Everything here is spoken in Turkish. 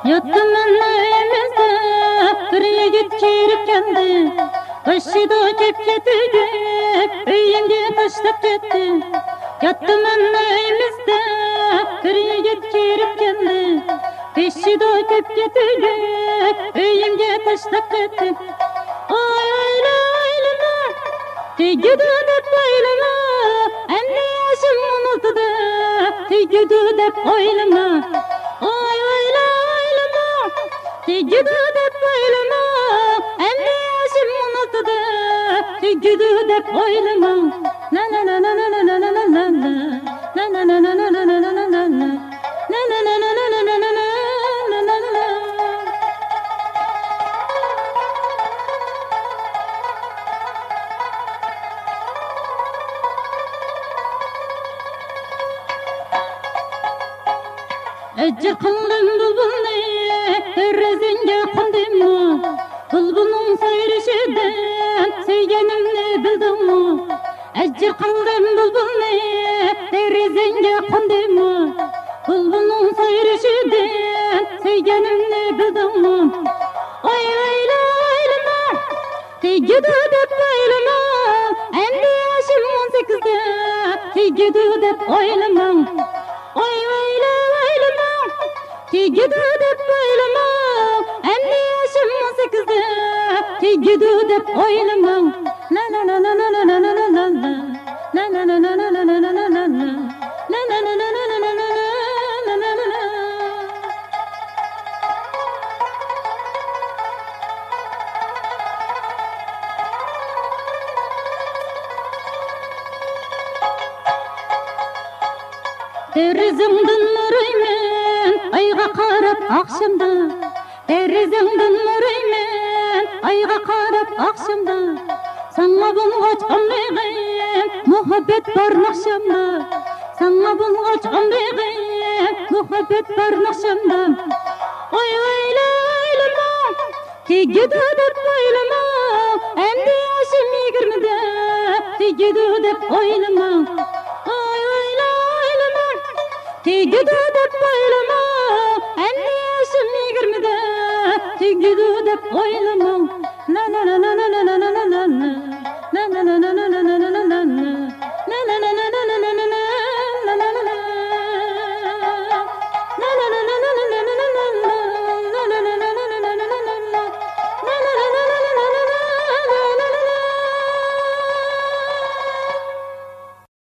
Yattım önümüzde bir yigit kirip kendi Başıda kepketiga uyimga tashlab ketdi Yattım önümüzde bir yigit kirip kendi Başıda kepketiga uyimga tashlab ketdi Oylama tegidi deb oylama endi yoshim unutdi tegidi deb oylama Tegidi deb oylama endi yoshim unutdi tegidi deb oylama la la la la la la la la la la la la la la la la la la la Ecce kıldım bulbulni rezinge kondimmi Bulbulun sayrışıdan sevgenimni bildimmi Ecce kıldım bulbulni rezinge kondimmi Bulbulun sayrışıdan sevgenimni bildimmi Oy oylama tegidi deb oylama endi yoshim 18'de tegidi deb oylama Oy oylama tegidi deb oylama endi yoshim 18'de tegidi deb oylama la la la la la la la la la la la la la la la la la la la Derizimden nuraymen ayga qarab akşamda Derizimden nuraymen ayga qarab akşamda Sana bulgaç ömrüğüm muhabbet var nakşamda Sana bulgaç ömrüğüm muhabbet var nakşamda Oy oylama tegidi deb oylama endi yoshim 20'de tegidi deb oylama Tegidi deb oylama endi yoshim 20'de tegidi deb oylama la la la la la la la